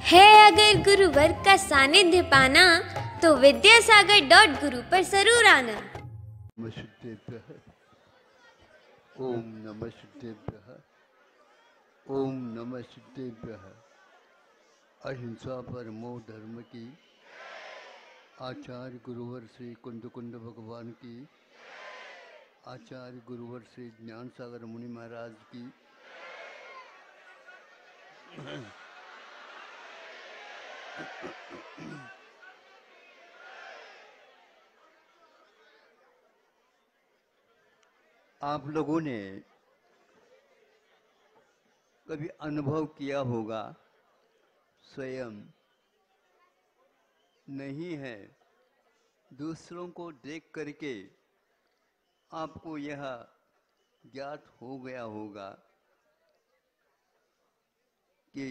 है अगर गुरुवर का सानिध्य पाना तो विद्यासागर.गुरु पर जरूर आना। ओम नमः सिद्धेभ्यः। ओम नमः सिद्धेभ्यः। अहिंसा परमो धर्म की। आचार्य गुरुवर श्री कुंद भगवान की। आचार्य गुरुवर श्री ज्ञान सागर मुनि महाराज की। आप लोगों ने कभी अनुभव किया होगा, स्वयं नहीं है, दूसरों को देख करके आपको यह ज्ञात हो गया होगा कि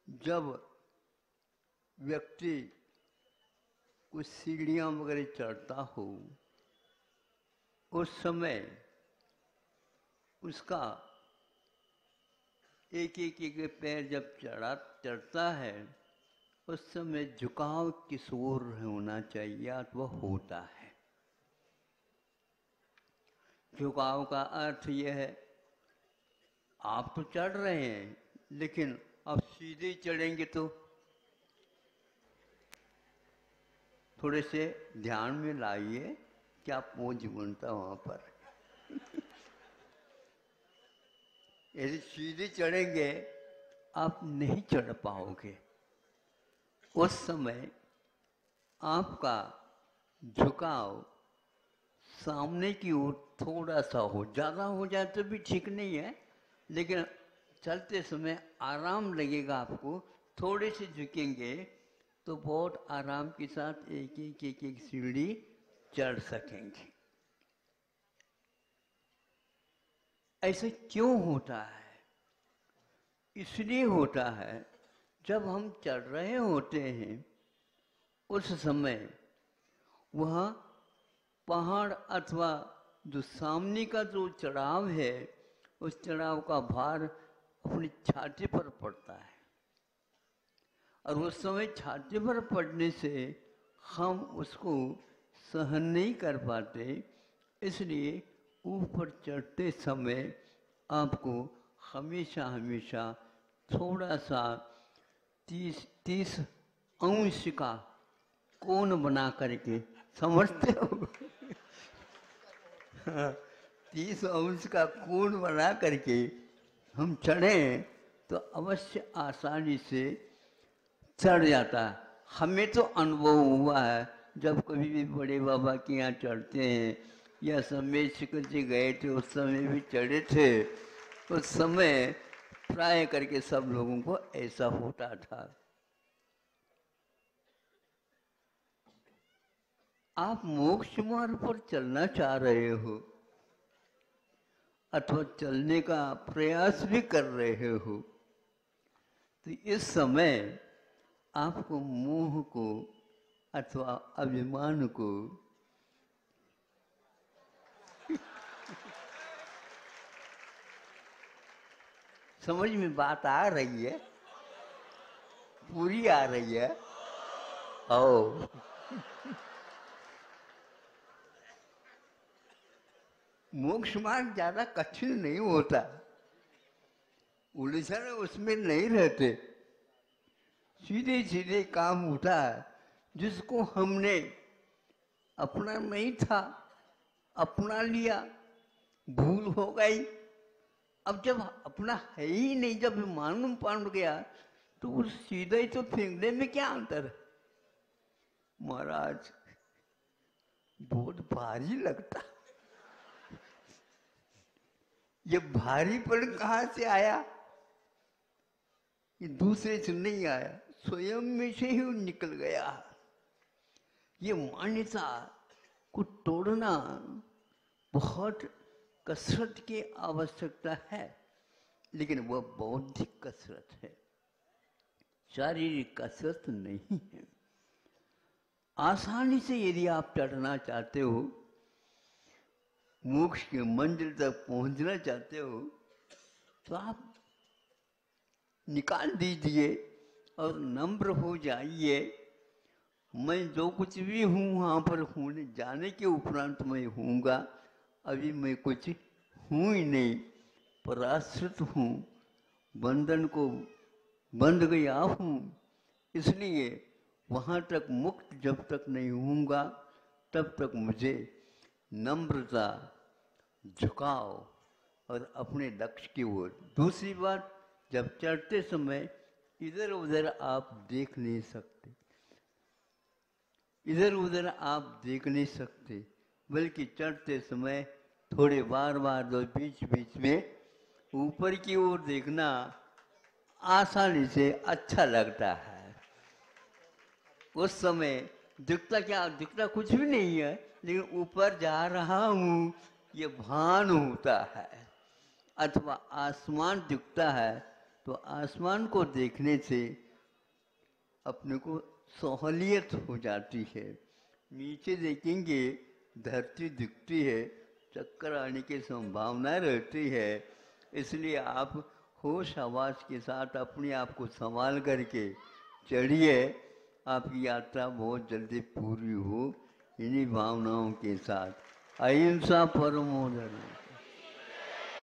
जब व्यक्ति कुछ सीढ़ियाँ वगैरह चढ़ता हो, उस समय उसका एक पैर जब चढ़ता है, उस समय झुकाव किस ओर होना चाहिए अथवा होता है। झुकाव का अर्थ यह है, आप तो चढ़ रहे हैं, लेकिन अब सीधे चढ़ेंगे तो थोड़े से ध्यान में लाइए क्या पोज बनता वहां पर। यदि सीधे चढ़ेंगे आप नहीं चढ़ पाओगे। उस समय आपका झुकाव सामने की ओर थोड़ा सा हो, ज़्यादा हो जाए तो भी ठीक नहीं है, लेकिन चलते समय आराम लगेगा आपको। थोड़े से झुकेंगे तो बहुत आराम के साथ एक सीढ़ी चढ़ सकेंगे। ऐसे क्यों होता है? इसलिए होता है, जब हम चढ़ रहे होते हैं उस समय वह पहाड़ अथवा जो सामने का जो चढ़ाव है, उस चढ़ाव का भार अपनी छाती पर पड़ता है, और उस समय छाती पर पड़ने से हम उसको सहन नहीं कर पाते। इसलिए ऊपर चढ़ते समय आपको हमेशा हमेशा थोड़ा सा 30 अंश का कोण बना करके, समझते हो? 30 अंश का कोण बना करके हम चढ़ें तो अवश्य आसानी से चढ़ जाता है। हमें तो अनुभव हुआ है, जब कभी भी बड़े बाबा के यहाँ चढ़ते हैं या समय शिखर जी गए थे, उस समय भी चढ़े थे, उस समय प्राय करके सब लोगों को ऐसा होता था। आप मोक्ष मार्ग पर चलना चाह रहे हो अथवा चलने का प्रयास भी कर रहे हो, तो इस समय आपको मोह को अथवा अभिमान को समझ में बात आ रही है? पूरी आ रही है? ओ मोक्ष मार्ग ज्यादा कठिन नहीं होता, उलझन उसमें नहीं रहते, सीधे सीधे काम होता है। जिसको हमने अपना नहीं था, अपना लिया, भूल हो गई। अब जब अपना है ही नहीं, जब मालूम पड़ गया, तो उस सीधे तो फेंकने में क्या अंतर है? महाराज बहुत भारी लगता। ये भारीपन कहाँ से आया? ये दूसरे से नहीं आया, स्वयं में से ही निकल गया। ये मान्यता को तोड़ना बहुत कसरत की आवश्यकता है, लेकिन वह बौद्धिक कसरत है, शारीरिक कसरत नहीं है। आसानी से यदि आप चढ़ना चाहते हो, मोक्ष के मंजिल तक पहुंचना चाहते हो, तो आप निकाल दीजिए और नम्र हो जाइए। मैं जो कुछ भी हूँ वहाँ पर होने जाने के उपरांत मैं हूँगा, अभी मैं कुछ हूँ ही नहीं, पराश्रित हूँ, बंधन को बंध गया हूँ। इसलिए वहाँ तक मुक्त जब तक नहीं होऊंगा तब तक मुझे नम्रता, झुकाव और अपने लक्ष्य की ओर। दूसरी बात, जब चढ़ते समय इधर उधर आप देख नहीं सकते, इधर उधर आप देख नहीं सकते, बल्कि चढ़ते समय थोड़े बार बार दो बीच बीच में ऊपर की ओर देखना आसानी से अच्छा लगता है। उस समय दिखता क्या, दिखता कुछ भी नहीं है, लेकिन ऊपर जा रहा हूँ ये भान होता है। अथवा आसमान दिखता है तो आसमान को देखने से अपने को सहूलियत हो जाती है। नीचे देखेंगे धरती दिखती है, चक्कर आने की संभावना रहती है। इसलिए आप होश हवास के साथ अपने आप को संभाल करके चढ़िए, आपकी यात्रा बहुत जल्दी पूरी हो इन्हीं भावनाओं के साथ। अहिंसा परमो धर्म।